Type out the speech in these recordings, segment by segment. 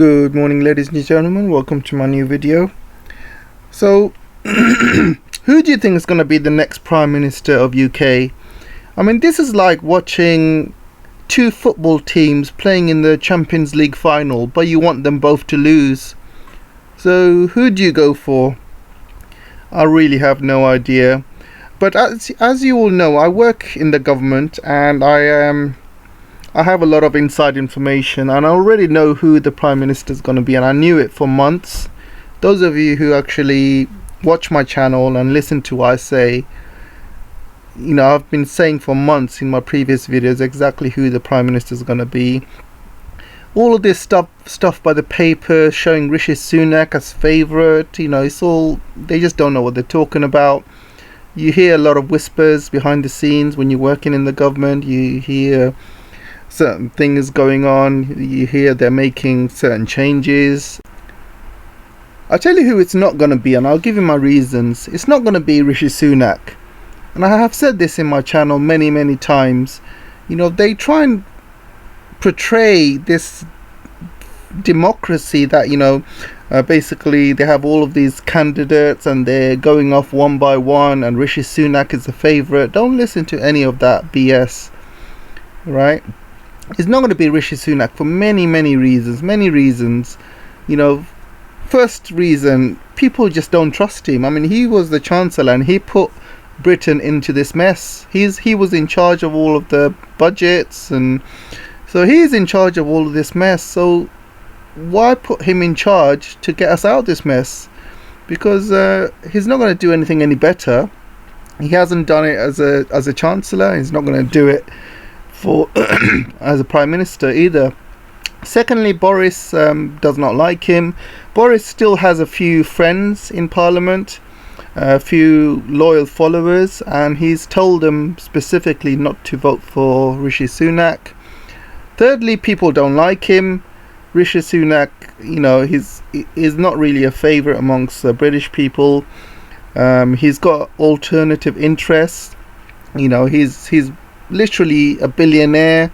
Good morning, ladies and gentlemen. Welcome to my new video. So, who do you think is going to be the next Prime Minister of UK? I mean, this is like watching two football teams playing in the Champions League final, but you want them both to lose. So, who do you go for? I really have no idea. But as you all know, I work in the government and I have a lot of inside information, and I already know who the Prime Minister is going to be, and I knew it for months. Those of you who actually watch my channel and listen to what I say, you know, I've been saying for months in my previous videos exactly who the Prime Minister is going to be. All of this stuff by the paper showing Rishi Sunak as favourite, you know, it's all, they just don't know what they're talking about. You hear a lot of whispers behind the scenes when you're working in the government. You hear certain things going on, you hear they're making certain changes. I'll tell you who it's not going to be, and I'll give you my reasons. It's not going to be Rishi Sunak, and I have said this in my channel many times. You know, they try and portray this democracy that, you know, basically they have all of these candidates and they're going off one by one and Rishi Sunak is the favourite. Don't listen to any of that BS, right? It's not going to be Rishi Sunak for many reasons. You know, first reason, people just don't trust him. I mean, he was the Chancellor and he put Britain into this mess. He was in charge of all of the budgets, and so he's in charge of all of this mess. So why put him in charge to get us out of this mess? Because he's not going to do anything any better. He hasn't done it as a Chancellor. He's not going to do it for as a Prime Minister either. Secondly, Boris does not like him. Boris still has a few friends in Parliament, a few loyal followers, and he's told them specifically not to vote for Rishi Sunak. Thirdly, people don't like him. Rishi Sunak, you know, he's not really a favourite amongst the British people. He's got alternative interests. You know, he's literally a billionaire.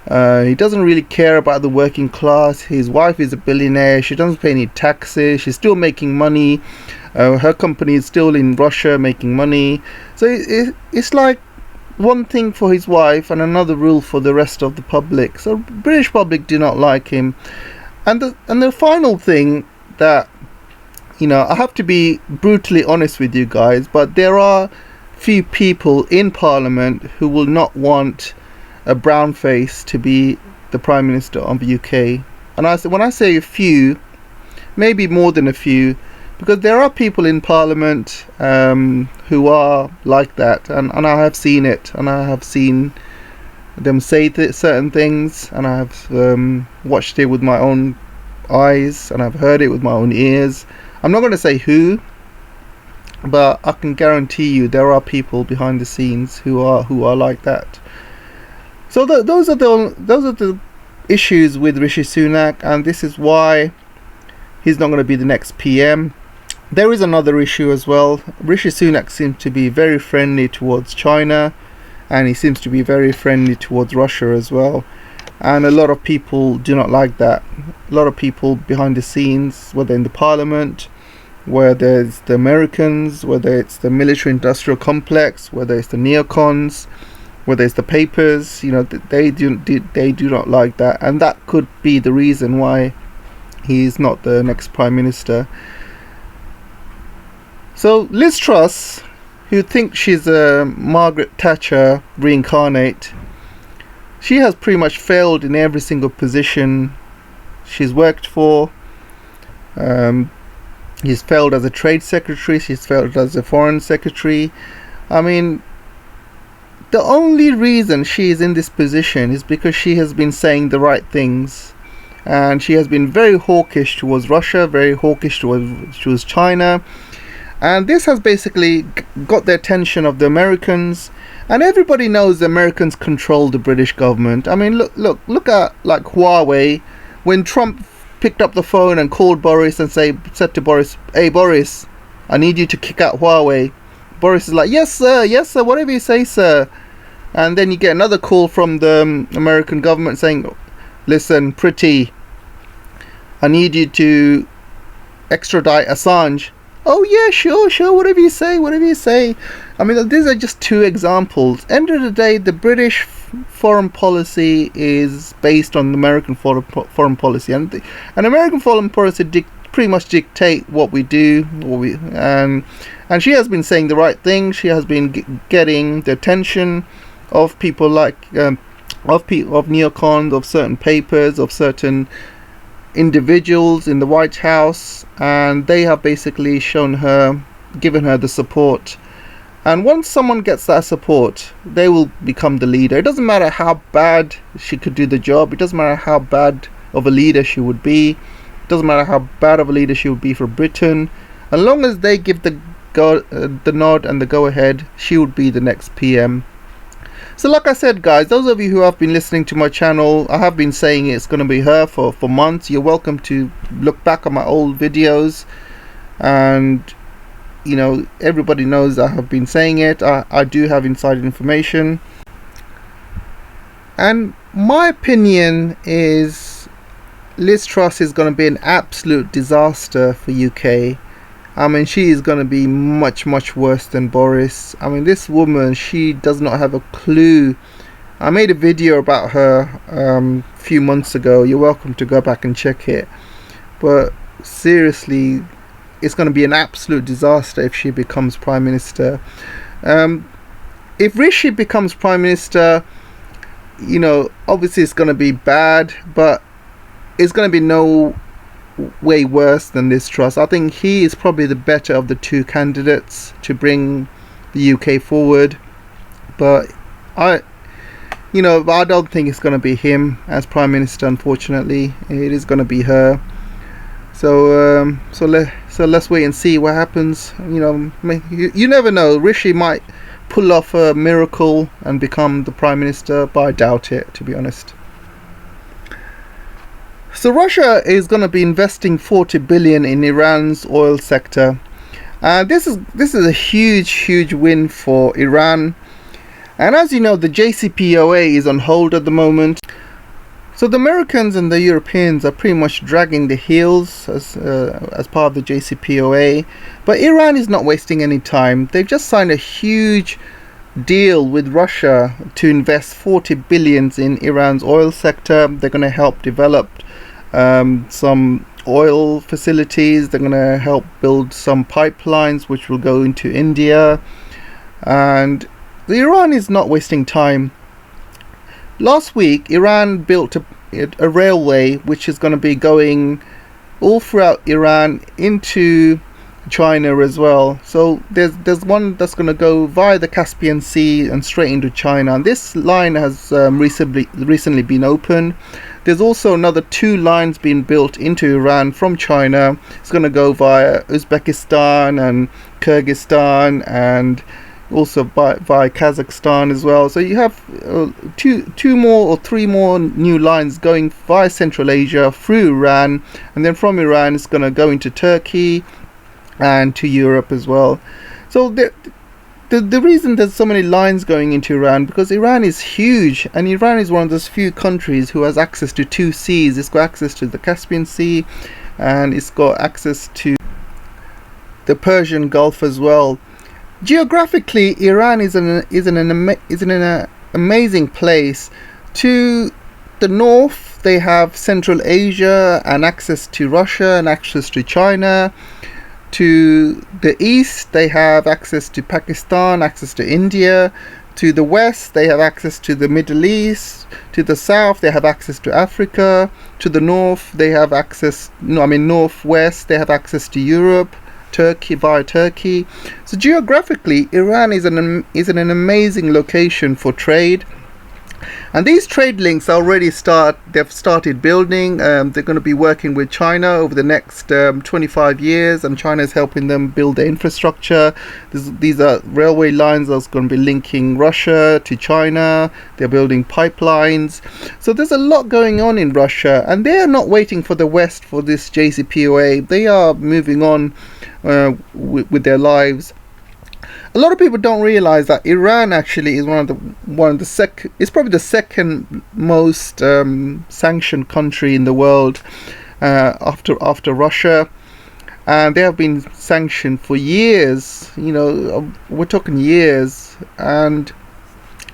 He doesn't really care about the working class. His wife is a billionaire. She doesn't pay any taxes. She's still making money. Her company is still in Russia making money. So it's like one thing for his wife and another rule for the rest of the public. So British public do not like him. And the final thing that, you know, I have to be brutally honest with you guys, but there are few people in Parliament who will not want a brown face to be the Prime Minister of the UK. And when I say a few, maybe more than a few, because there are people in Parliament who are like that, and I have seen it, and I have seen them say certain things, and I have watched it with my own eyes, and I've heard it with my own ears. I'm not going to say who, but I can guarantee you there are people behind the scenes who are like that. So those are the issues with Rishi Sunak, and this is why he's not going to be the next PM. There is another issue as well. Rishi Sunak seems to be very friendly towards China, and he seems to be very friendly towards Russia as well. And a lot of people do not like that. A lot of people behind the scenes, whether in the Parliament, whether it's the Americans, whether it's the military-industrial complex, whether it's the neocons, whether it's the papers, you know, they do not like that, and that could be the reason why he's not the next Prime Minister. So Liz Truss, who thinks she's a Margaret Thatcher reincarnate, she has pretty much failed in every single position she's worked for. She's failed as a trade secretary. She's failed as a foreign secretary. I mean, the only reason she is in this position is because she has been saying the right things, and she has been very hawkish towards Russia, very hawkish towards China, and this has basically got the attention of the Americans, and everybody knows the Americans control the British government. I mean, look at like Huawei. When Trump picked up the phone and called Boris and said to Boris, "Hey Boris, I need you to kick out Huawei." Boris is like, yes sir, whatever you say, sir. And then you get another call from the American government saying, listen, pretty, I need you to extradite Assange. Oh yeah, sure, whatever you say, whatever you say. I mean, these are just two examples. End of the day, the British foreign policy is based on American foreign policy, and American foreign policy pretty much dictate what we do, and she has been saying the right thing. She has been getting the attention of people like of neocons, of certain papers, of certain individuals in the White House, and they have basically given her the support. And once someone gets that support, they will become the leader. It doesn't matter how bad she could do the job. It doesn't matter how bad of a leader she would be. It doesn't matter how bad of a leader she would be for Britain. As long as they give the nod and the go ahead, she would be the next PM. So like I said, guys, those of you who have been listening to my channel, I have been saying it's going to be her for months. You're welcome to look back on my old videos, and you know, everybody knows I have been saying it. I do have inside information, and my opinion is Liz Truss is going to be an absolute disaster for UK. I mean, she is going to be much worse than Boris. I mean, this woman, she does not have a clue. I made a video about her a few months ago. You're welcome to go back and check it. But seriously, it's going to be an absolute disaster if she becomes Prime Minister. If Rishi becomes Prime Minister, you know, obviously it's going to be bad, but it's going to be no way worse than Liz Truss. I think he is probably the better of the two candidates to bring the UK forward, but I don't think it's going to be him as Prime Minister. Unfortunately, it is going to be her. So let's wait and see what happens. You know, you never know. Rishi might pull off a miracle and become the Prime Minister, but I doubt it, to be honest. So Russia is going to be investing 40 billion in Iran's oil sector. This is a huge win for Iran. And as you know, the JCPOA is on hold at the moment. So the Americans and the Europeans are pretty much dragging the heels as part of the JCPOA. But Iran is not wasting any time. They've just signed a huge deal with Russia to invest 40 billions in Iran's oil sector. They're going to help develop some oil facilities. They're going to help build some pipelines which will go into India, and Iran is not wasting time. Last week Iran built a railway which is going to be going all throughout Iran into China as well. So there's one that's going to go via the Caspian Sea and straight into China, and this line has recently been opened. There's also another 2 lines being built into Iran from China. It's going to go via Uzbekistan and Kyrgyzstan, and also via Kazakhstan as well. So you have 2 more or 3 more new lines going via Central Asia through Iran, and then from Iran it's going to go into Turkey and to Europe as well. So the reason there's so many lines going into Iran, because Iran is huge, and Iran is one of those few countries who has access to 2 seas. It's got access to the Caspian Sea, and it's got access to the Persian Gulf as well. Geographically, Iran is in an amazing place. To the north, they have Central Asia and access to Russia and access to China. To the east, they have access to Pakistan, access to India. To the west, they have access to the Middle East. To the south, they have access to Africa. To the north, they have northwest, they have access to Europe, Turkey, via Turkey. So geographically, Iran is in an amazing location for trade. And these trade links they've started building. They're going to be working with China over the next 25 years, and China is helping them build their infrastructure. These are railway lines that's going to be linking Russia to China. They're building pipelines. So there's a lot going on in Russia, and they are not waiting for the West for this JCPOA. They are moving on with their lives. A lot of people don't realize that Iran actually is it's probably the second most sanctioned country in the world. after Russia, and they have been sanctioned for years. We're talking years, and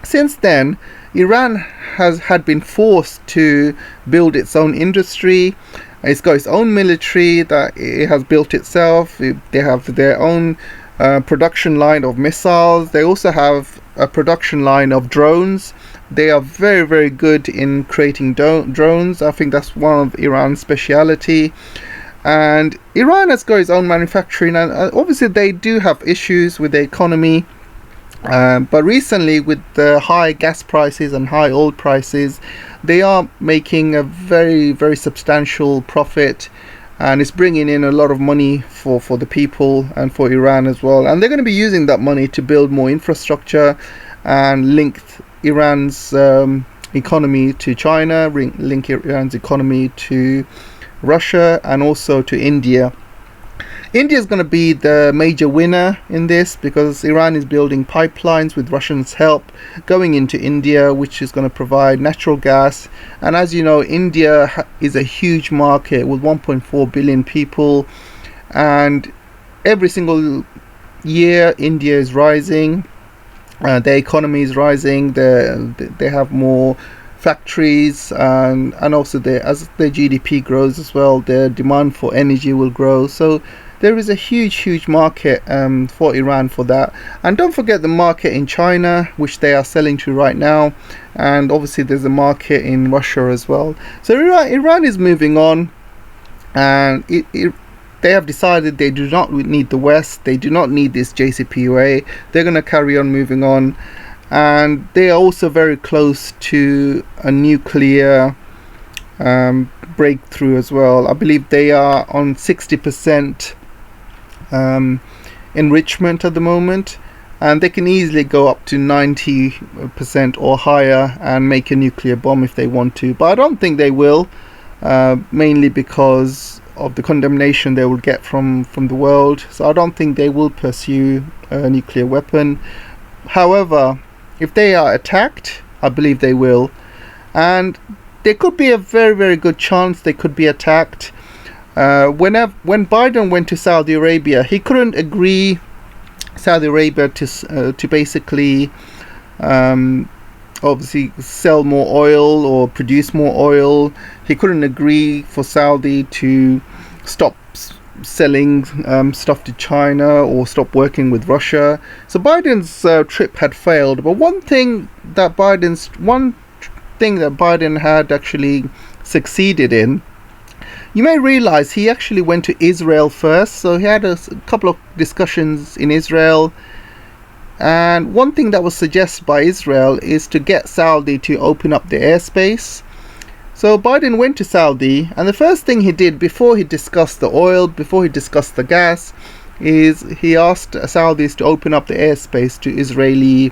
since then, Iran had been forced to build its own industry. It's got its own military that it has built itself. They have their own production line of missiles. They also have a production line of drones. They are very, very good in creating drones. I think that's one of Iran's speciality. And Iran has got its own manufacturing, and obviously they do have issues with the economy. But recently, with the high gas prices and high oil prices, they are making a very, very substantial profit, and it's bringing in a lot of money for the people and for Iran as well. And they're going to be using that money to build more infrastructure and link Iran's economy to China, link Iran's economy to Russia, and also to India. India is going to be the major winner in this, because Iran is building pipelines with Russians' help going into India, which is going to provide natural gas. And as you know, India is a huge market with 1.4 billion people, and every single year India is rising. Their economy is rising. They have more factories, and also as their GDP grows as well, their demand for energy will grow. So there is a huge market for Iran for that. And don't forget the market in China, which they are selling to right now, and obviously there's a market in Russia as well. So Iran is moving on, and they have decided they do not need the West. They do not need this JCPOA. They're going to carry on moving on, and they are also very close to a nuclear breakthrough as well. I believe they are on 60% enrichment at the moment, and they can easily go up to 90% or higher and make a nuclear bomb if they want to. But I don't think they will, mainly because of the condemnation they will get from the world. So I don't think they will pursue a nuclear weapon. However, if they are attacked, I believe they will, and there could be a very, very good chance they could be attacked. When Biden went to Saudi Arabia, he couldn't agree Saudi Arabia to basically obviously sell more oil or produce more oil. He couldn't agree for Saudi to stop selling stuff to China or stop working with Russia. So Biden's trip had failed. But one thing that Biden had actually succeeded in, you may realize he actually went to Israel first. So he had a couple of discussions in Israel, and one thing that was suggested by Israel is to get Saudi to open up the airspace. So Biden went to Saudi, and the first thing he did before he discussed the oil, before he discussed the gas, is he asked Saudis to open up the airspace to Israeli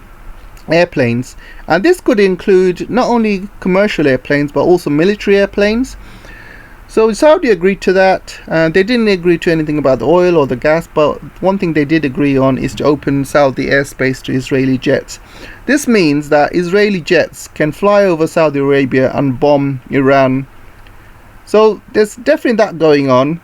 airplanes. And this could include not only commercial airplanes but also military airplanes. So Saudi agreed to that. They didn't agree to anything about the oil or the gas, but one thing they did agree on is to open Saudi airspace to Israeli jets. This means that Israeli jets can fly over Saudi Arabia and bomb Iran. So there's definitely that going on.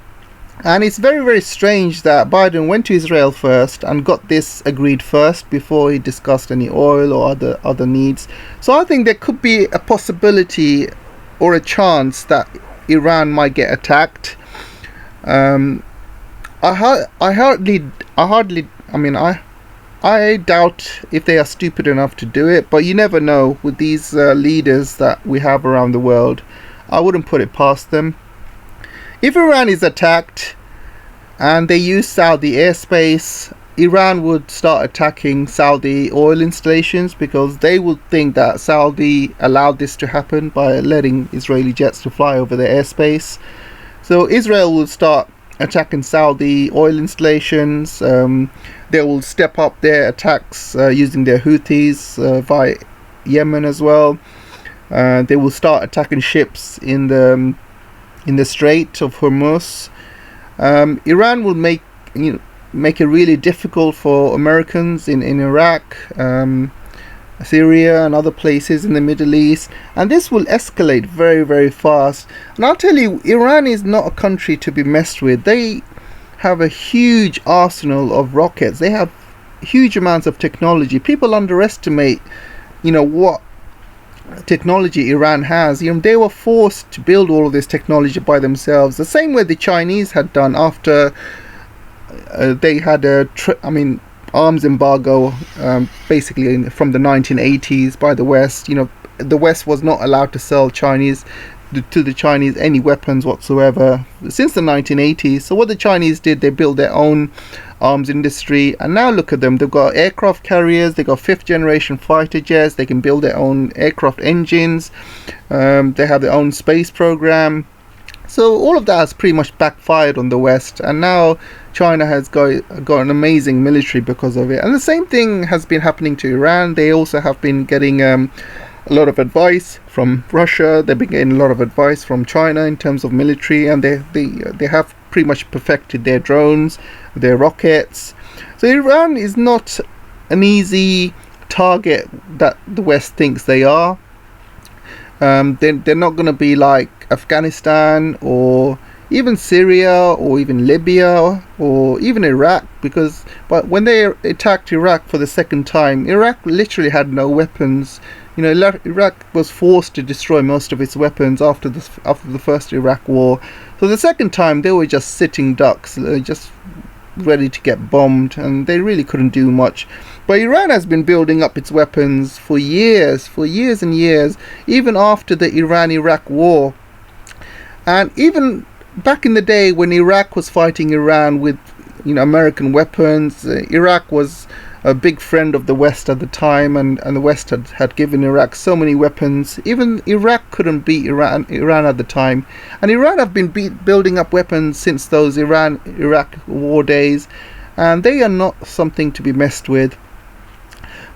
And it's very, very strange that Biden went to Israel first and got this agreed first before he discussed any oil or other needs. So I think there could be a possibility or a chance that Iran might get attacked. I doubt if they are stupid enough to do it, but you never know with these leaders that we have around the world. I wouldn't put it past them. If Iran is attacked and they use Saudi airspace, Iran would start attacking Saudi oil installations, because they would think that Saudi allowed this to happen by letting Israeli jets to fly over their airspace. So Israel will start attacking Saudi oil installations. They will step up their attacks using their Houthis via Yemen as well. They will start attacking ships in the Strait of Hormuz. Iran will make it really difficult for Americans in Iraq. Syria and other places in the Middle East, and this will escalate very, very fast. And I'll tell you, Iran is not a country to be messed with. They have a huge arsenal of rockets. They have huge amounts of technology. People underestimate, what technology Iran has. They were forced to build all of this technology by themselves, the same way the Chinese had done after they had arms embargo, basically from the 1980s by the West. The West was not allowed to sell to the Chinese any weapons whatsoever since the 1980s. So what the Chinese did, they built their own arms industry, and now look at them. They've got aircraft carriers, they've got 5th generation fighter jets, they can build their own aircraft engines, they have their own space program. So all of that has pretty much backfired on the West, and now China has got an amazing military because of it. And the same thing has been happening to Iran. They also have been getting a lot of advice from Russia. They've been getting a lot of advice from China in terms of military, and they have pretty much perfected their drones, their rockets. So Iran is not an easy target that the West thinks they are. They're not going to be like Afghanistan or even Syria or even Libya or even Iraq, but when they attacked Iraq for the second time, Iraq literally had no weapons. Iraq was forced to destroy most of its weapons after the first Iraq war. So the second time they were just sitting ducks, just ready to get bombed, and they really couldn't do much. But Iran has been building up its weapons for years and years, even after the Iran-Iraq war. And even back in the day when Iraq was fighting Iran with American weapons, Iraq was a big friend of the West at the time, and the West had given Iraq so many weapons. Even Iraq couldn't beat Iran at the time, and Iran have been building up weapons since those Iran-Iraq war days, and they are not something to be messed with.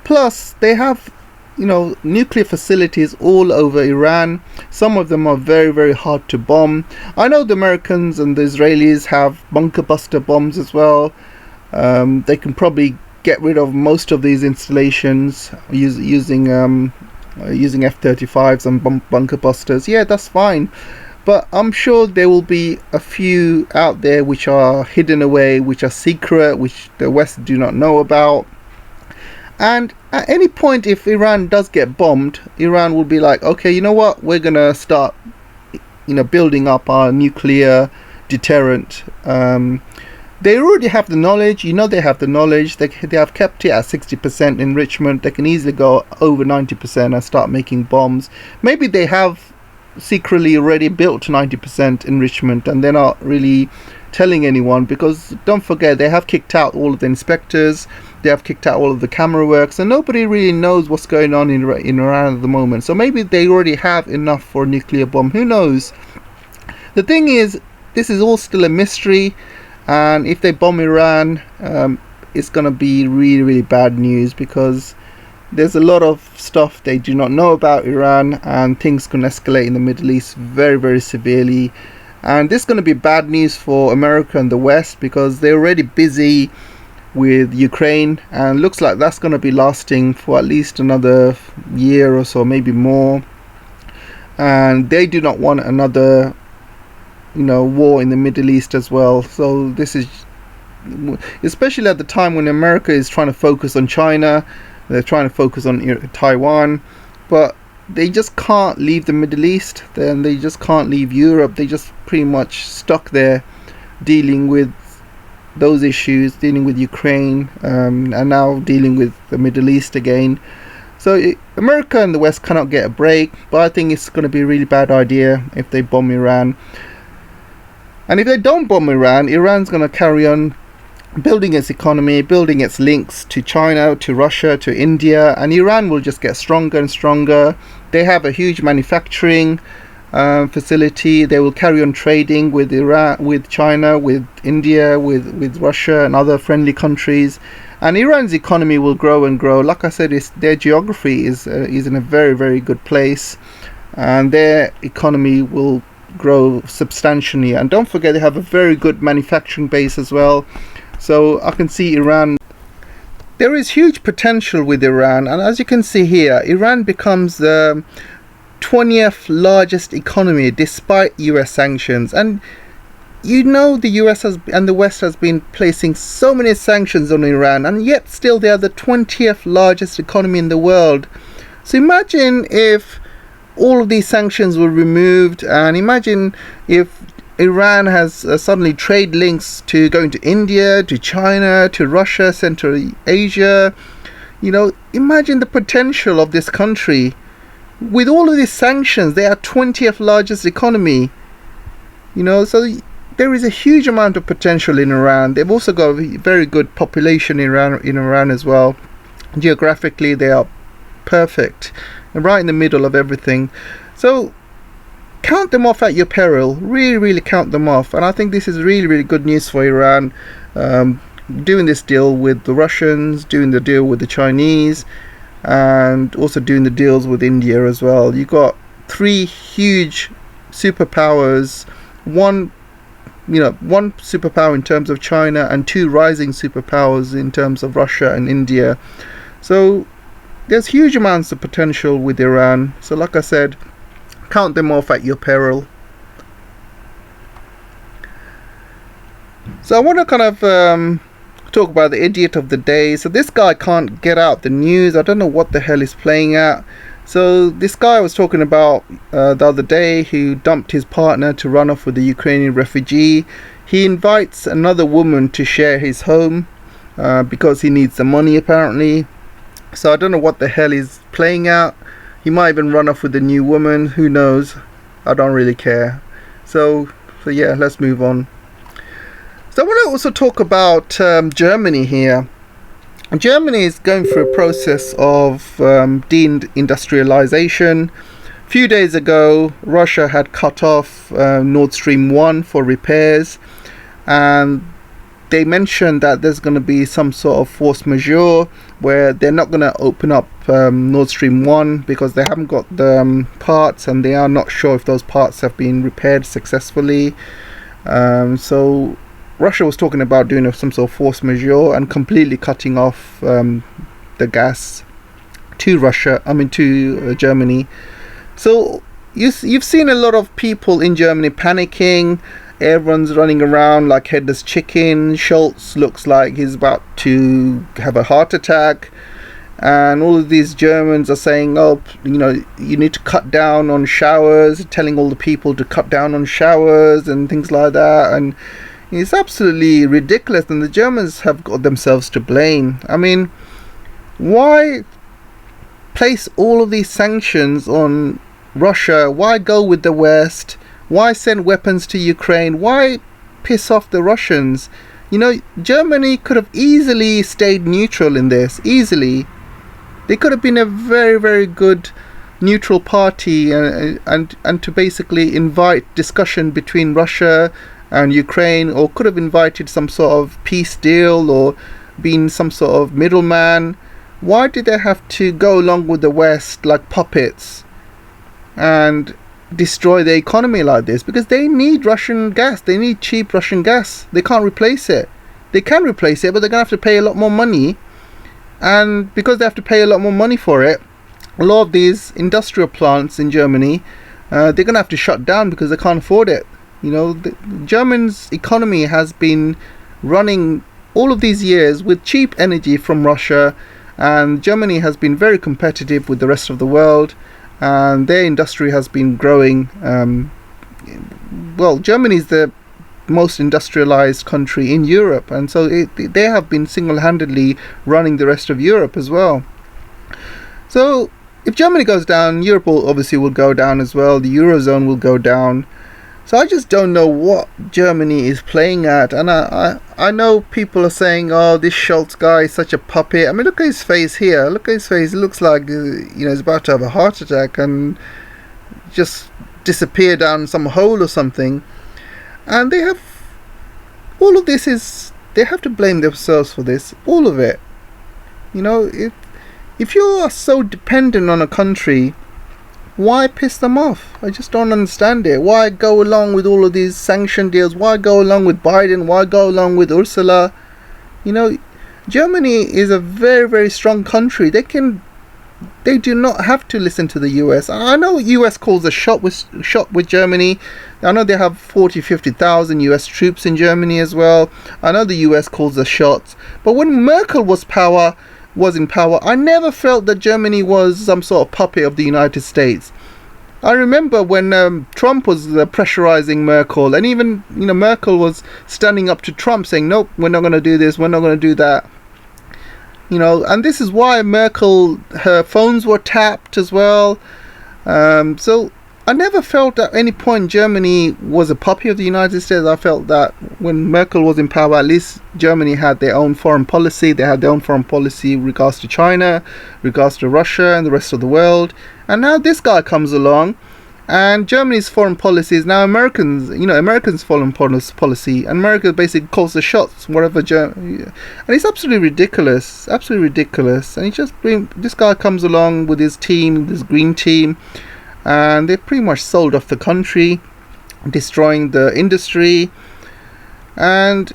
Plus they have nuclear facilities all over Iran. Some of them are very, very hard to bomb. I know the Americans and the Israelis have bunker buster bombs as well. They can probably get rid of most of these installations using F-35s and bunker busters. Yeah, that's fine, but I'm sure there will be a few out there which are hidden away, which are secret, which the West do not know about. And at any point, if Iran does get bombed, Iran will be like, okay, you know what, we're gonna start building up our nuclear deterrent. They already have the knowledge. They have the knowledge. They have kept it at 60% enrichment. They can easily go over 90% and start making bombs. Maybe they have secretly already built 90% enrichment, and they're not really telling anyone, because don't forget, they have kicked out all of the inspectors. They have kicked out all of the camera works, and nobody really knows what's going on in Iran at the moment. So maybe they already have enough for a nuclear bomb. Who knows? The thing is, this is all still a mystery. And if they bomb Iran, it's going to be really, really bad news, because there's a lot of stuff they do not know about Iran, and things can escalate in the Middle East very, very severely. And this is going to be bad news for America and the West, because they're already busy with Ukraine, and looks like that's going to be lasting for at least another year or so, maybe more. And they do not want another war in the Middle East as well. So this is, especially at the time when America is trying to focus on China, they're trying to focus on Taiwan, but they just can't leave the Middle East. Then they just can't leave Europe. They just pretty much stuck there dealing with those issues, dealing with Ukraine, and now dealing with the Middle East again. So America and the West cannot get a break, but I think it's going to be a really bad idea if they bomb Iran. And if they don't bomb Iran, Iran's going to carry on building its economy, building its links to China, to Russia, to India, and Iran will just get stronger and stronger. They have a huge manufacturing facility. They will carry on trading with Iran, with China, with India, with Russia and other friendly countries. And Iran's economy will grow and grow. Like I said, their geography is in a very, very good place, and their economy will grow substantially. And don't forget, they have a very good manufacturing base as well. So I can see Iran there is huge potential with Iran, and as you can see here, Iran becomes the 20th largest economy despite US sanctions. And you know, the US and the West has been placing so many sanctions on Iran, and yet still they are the 20th largest economy in the world. So imagine if all of these sanctions were removed, and imagine if Iran has suddenly trade links to going to India, to China, to Russia, Central Asia. You know, imagine the potential of this country. With all of these sanctions, they are 20th largest economy. You know, so there is a huge amount of potential in Iran. They've also got a very good population in Iran as well. Geographically, they are perfect, right in the middle of everything. So count them off at your peril. Really count them off. And I think this is really good news for Iran. Doing this deal with the Russians, doing the deal with the Chinese, and also doing the deals with India as well. You got three huge superpowers. One superpower in terms of China, and two rising superpowers in terms of Russia and India. So there's huge amounts of potential with Iran. So like I said, count them off at your peril. So I want to kind of talk about the idiot of the day. So this guy can't get out the news. I don't know what the hell he's playing at. So this guy I was talking about the other day, who dumped his partner to run off with a Ukrainian refugee. He invites another woman to share his home because he needs the money apparently. So I don't know what the hell he's playing at. He might even run off with a new woman. Who knows? I don't really care. So yeah, let's move on. So I want to also talk about Germany here. Germany is going through a process of deindustrialization. A few days ago, Russia had cut off Nord Stream 1 for repairs, and they mentioned that there's going to be some sort of force majeure where they're not going to open up Nord Stream 1 because they haven't got the parts, and they are not sure if those parts have been repaired successfully. So Russia was talking about doing some sort of force majeure and completely cutting off the gas to Germany. So you've seen a lot of people in Germany panicking. Everyone's running around like headless chicken. Scholz looks like he's about to have a heart attack. And all of these Germans are saying, oh, you know, you need to cut down on showers, telling all the people to cut down on showers and things like that. And it's absolutely ridiculous, and the Germans have got themselves to blame. I mean, why place all of these sanctions on Russia? Why go with the West? Why send weapons to Ukraine? Why piss off the Russians? You know, Germany could have easily stayed neutral in this. Easily. They could have been a very good neutral party and to basically invite discussion between Russia and Ukraine, or could have invited some sort of peace deal or been some sort of middleman. Why did they have to go along with the West like puppets and destroy the economy like this? Because they need Russian gas. They need cheap Russian gas. They can't replace it. They can replace it, but they're going to have to pay a lot more money. And because they have to pay a lot more money for it, a lot of these industrial plants in Germany, they're going to have to shut down because they can't afford it. You know, the Germany's economy has been running all of these years with cheap energy from Russia, and Germany has been very competitive with the rest of the world, and their industry has been growing. Well, Germany is the most industrialized country in Europe, and so they have been single-handedly running the rest of Europe as well. So if Germany goes down, Europe will go down as well. The Eurozone will go down. So I just don't know what Germany is playing at. And I know people are saying, oh, this Scholz guy is such a puppet. I mean, look at his face here. Look at his face. It looks like, he's about to have a heart attack and just disappear down some hole or something. And they have, all of this is, they have to blame themselves for this. All of it. You know, if you are so dependent on a country, why piss them off? I just don't understand it. Why go along with all of these sanction deals? Why go along with Biden? Why go along with Ursula? You know, Germany is a very, very strong country. They do not have to listen to the US. I know US calls a shot with Germany. I know they have 50,000 US troops in Germany as well. I know the US calls the shots. But when Merkel was in power, I never felt that Germany was some sort of puppet of the United States. I remember when Trump was pressurizing Merkel, and even Merkel was standing up to Trump saying, nope, we're not going to do this, we're not going to do that. And this is why Merkel, her phones were tapped as well. So I never felt at any point Germany was a puppy of the United States. I felt that when Merkel was in power, at least Germany had their own foreign policy. They had their own foreign policy in regards to China, regards to Russia and the rest of the world. And now this guy comes along, and Germany's foreign policy is now Americans' foreign policy. And America basically calls the shots, whatever and it's absolutely ridiculous. And this guy comes along with his team, this green team, and they pretty much sold off the country, destroying the industry, and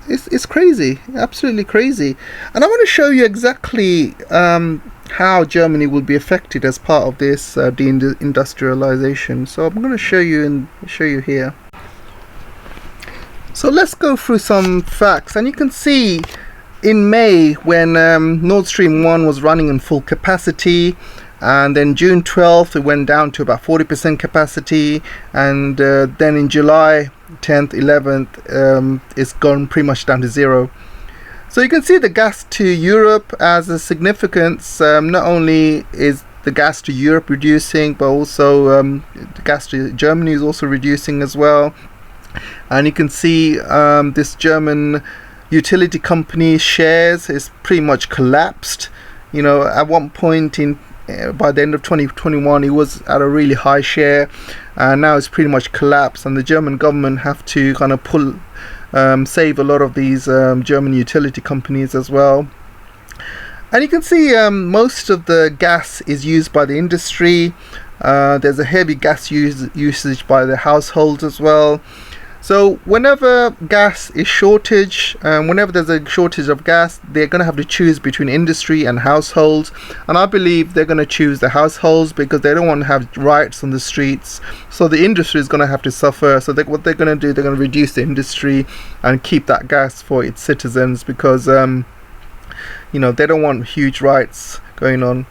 it's crazy, absolutely crazy. And I want to show you exactly how Germany will be affected as part of this deindustrialization. So I'm going to show you here. So let's go through some facts, and you can see in May when Nord Stream 1 was running in full capacity, and then June 12th it went down to about 40% capacity, and then in July 10th, 11th it's gone pretty much down to zero. So you can see the gas to Europe as a significance. Not only is the gas to Europe reducing, but also the gas to Germany is also reducing as well. And you can see this German utility company shares is pretty much collapsed. At one point by the end of 2021 it was at a really high share, and now it's pretty much collapsed, and the German government have to kind of save a lot of these German utility companies as well. And you can see most of the gas is used by the industry. There's a heavy gas usage by the households as well. So whenever gas is whenever there's a shortage of gas, they're going to have to choose between industry and households. And I believe they're going to choose the households because they don't want to have riots on the streets. So the industry is going to have to suffer. So what they're going to do, they're going to reduce the industry and keep that gas for its citizens, because they don't want huge riots going on.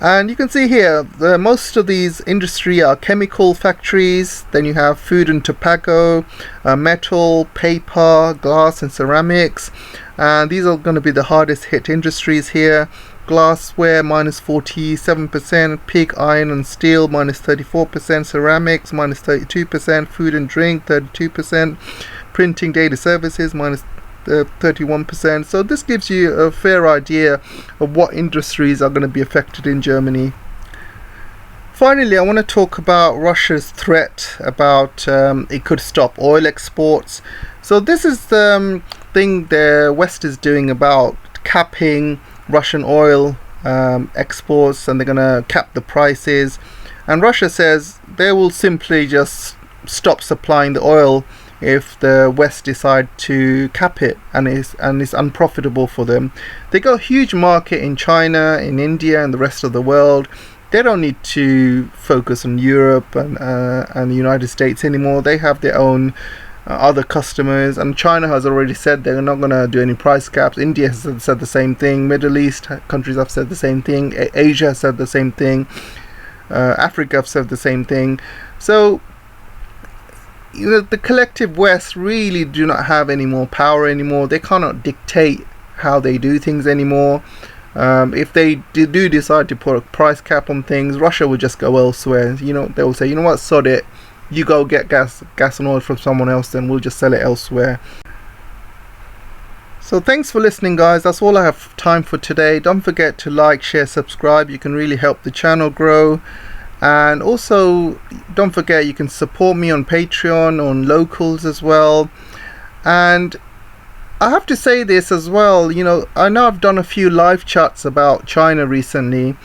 And you can see here most of these industry are chemical factories. Then you have food and tobacco, metal, paper, glass and ceramics, and these are going to be the hardest hit industries here. Glassware minus 47%, pig iron and steel minus 34%, ceramics minus 32%, food and drink 32%, printing data services minus 31%. So this gives you a fair idea of what industries are going to be affected in Germany. Finally, I want to talk about Russia's threat about it could stop oil exports. So this is the thing the West is doing about capping Russian oil exports, and they're going to cap the prices. And Russia says they will simply just stop supplying the oil if the West decide to cap it, and it's unprofitable for them. They got a huge market in China, in India and the rest of the world. They don't need to focus on Europe and the United States anymore. They have their own other customers, and China has already said they're not going to do any price caps. India has said the same thing. Middle East countries have said the same thing. Asia has said the same thing. Africa have said the same thing. So the collective West really do not have any more power anymore. They cannot dictate how they do things anymore. If they do decide to put a price cap on things, Russia will just go elsewhere. They will say, you know what, sod it, you go get gas and oil from someone else, then we'll just sell it elsewhere. So thanks for listening, guys. That's all I have time for today. Don't forget to like, share, subscribe. You can really help the channel grow. And also don't forget you can support me on Patreon, on Locals as well. And I have to say this as well, I know I've done a few live chats about China recently,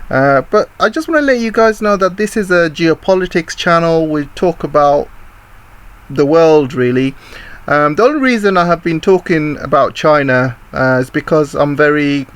but I just want to let you guys know that this is a geopolitics channel. We talk about the world really, The only reason I have been talking about China is because I'm very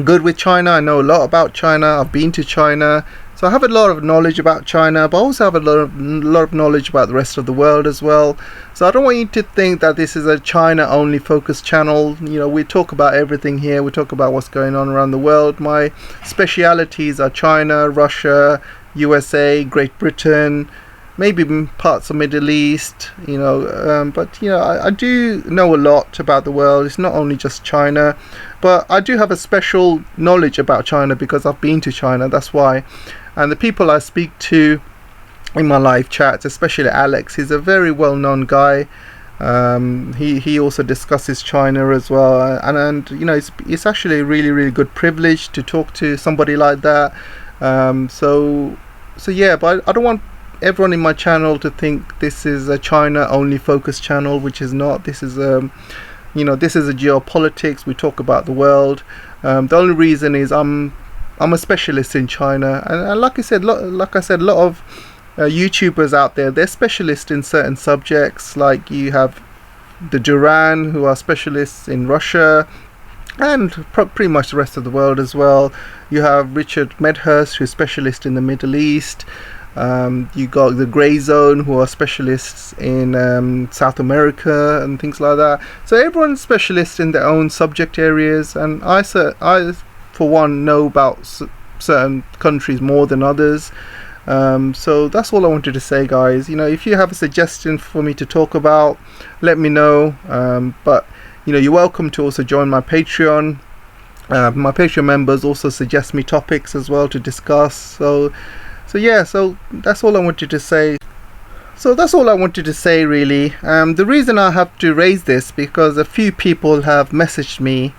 good with China. I know a lot about China. I've been to China, so I have a lot of knowledge about China, but I also have a lot of knowledge about the rest of the world as well. So I don't want you to think that this is a China only focused channel. You know, we talk about everything here. We talk about what's going on around the world. My specialities are China, Russia, USA, Great Britain, maybe parts of Middle East, you know, but you know, I do know a lot about the world. It's not only just China, but I do have a special knowledge about China because I've been to China, that's why. And the people I speak to in my live chats, especially Alex, he's a very well-known guy. He also discusses China as well, and you know, it's actually a really good privilege to talk to somebody like that. So yeah, but I don't want everyone in my channel to think this is a China only focused channel, which is not. This is you know, this is a geopolitics. We talk about the world. The only reason is I'm a specialist in China, and like I said, a lot of YouTubers out there, they're specialists in certain subjects. Like you have the Duran, who are specialists in Russia, and pretty much the rest of the world as well. You have Richard Medhurst, who's specialist in the Middle East. You got the Grey Zone, who are specialists in South America and things like that. So everyone's specialist in their own subject areas, and I for one know about certain countries more than others. So that's all I wanted to say, guys. You know, if you have a suggestion for me to talk about, let me know. But you know, you're welcome to also join my Patreon. My Patreon members also suggest me topics as well to discuss. So yeah, so that's all I wanted to say. Really. The reason I have to raise this because a few people have messaged me,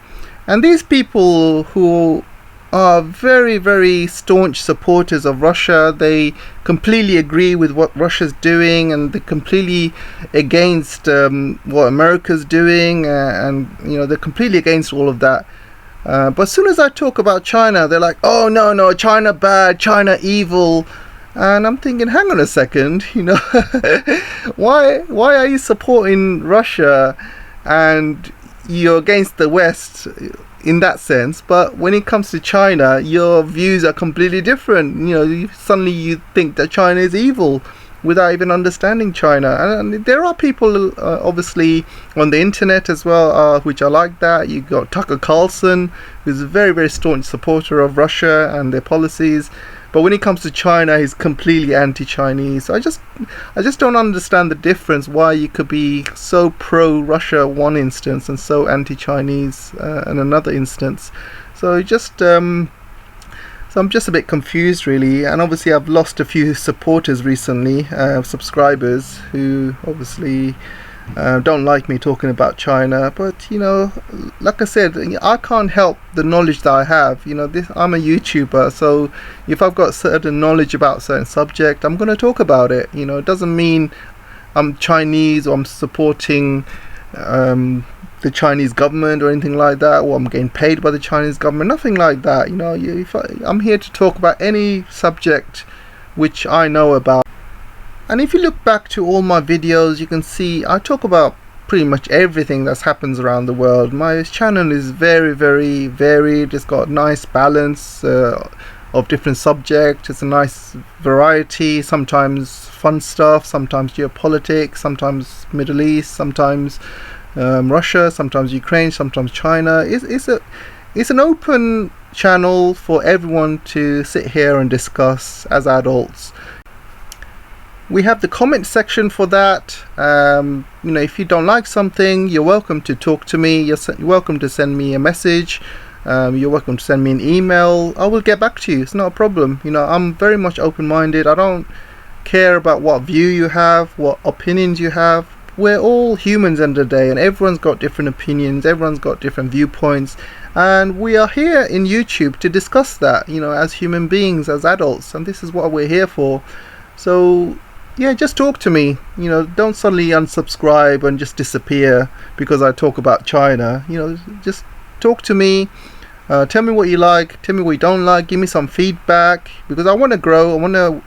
and these people who are very staunch supporters of Russia, they completely agree with what Russia's doing, and they're completely against what America's doing, and you know, they're completely against all of that. But as soon as I talk about China, they're like, oh no, China bad, China evil. And I'm thinking, hang on a second, you know, why are you supporting Russia and you're against the West in that sense, but when it comes to China, your views are completely different. You know, suddenly you think that China is evil without even understanding China. And there are people obviously on the internet as well, which are like that. You got Tucker Carlson, who's a very staunch supporter of Russia and their policies, but when it comes to China, he's completely anti-Chinese. So I just don't understand the difference, why you could be so pro-Russia one instance and so anti-Chinese in another instance. So I'm just a bit confused, really. And obviously I've lost a few supporters recently, subscribers, who obviously don't like me talking about China. But you know, like I said, I can't help the knowledge that I have. You know, I'm a YouTuber, so if I've got certain knowledge about a certain subject, I'm going to talk about it. You know, it doesn't mean I'm Chinese or I'm supporting the Chinese government or anything like that, or I'm getting paid by the Chinese government, nothing like that. You know, I'm here to talk about any subject which I know about. And if you look back to all my videos, you can see I talk about pretty much everything that happens around the world. My channel is very varied. It's got a nice balance of different subjects. It's a nice variety, sometimes fun stuff, sometimes geopolitics, sometimes Middle East, sometimes Russia, sometimes Ukraine, sometimes China. It's an open channel for everyone to sit here and discuss as adults. We have the comment section for that. You know, if you don't like something, you're welcome to talk to me. You're welcome to send me a message. You're welcome to send me an email. I will get back to you. It's not a problem. You know, I'm very much open-minded. I don't care about what view you have, what opinions you have. We're all humans end of the day, and everyone's got different opinions, everyone's got different viewpoints, and we are here in YouTube to discuss that, you know, as human beings, as adults, and this is what we're here for. So yeah, just talk to me. You know, don't suddenly unsubscribe and just disappear because I talk about China. You know, just talk to me. Tell me what you like, tell me what you don't like, give me some feedback, because I want to grow, I want to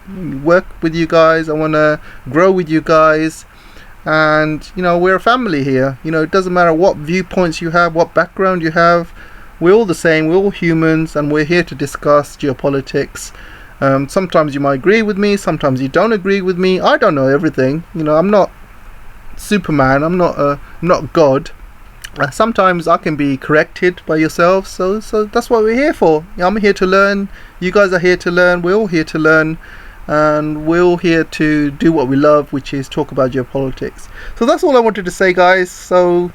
work with you guys, I want to grow with you guys. and you know, we're a family here. You know, it doesn't matter what viewpoints you have, what background you have, we're all the same, we're all humans, and we're here to discuss geopolitics. Sometimes you might agree with me, sometimes you don't agree with me. I don't know everything. You know, I'm not Superman, I'm not God. Sometimes I can be corrected by yourselves, so that's what we're here for. I'm here to learn, you guys are here to learn, we're all here to learn, and we're all here to do what we love, which is talk about geopolitics. So that's all I wanted to say, guys. So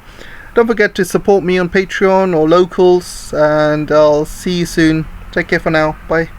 don't forget to support me on Patreon or Locals, and I'll see you soon. Take care for now. Bye.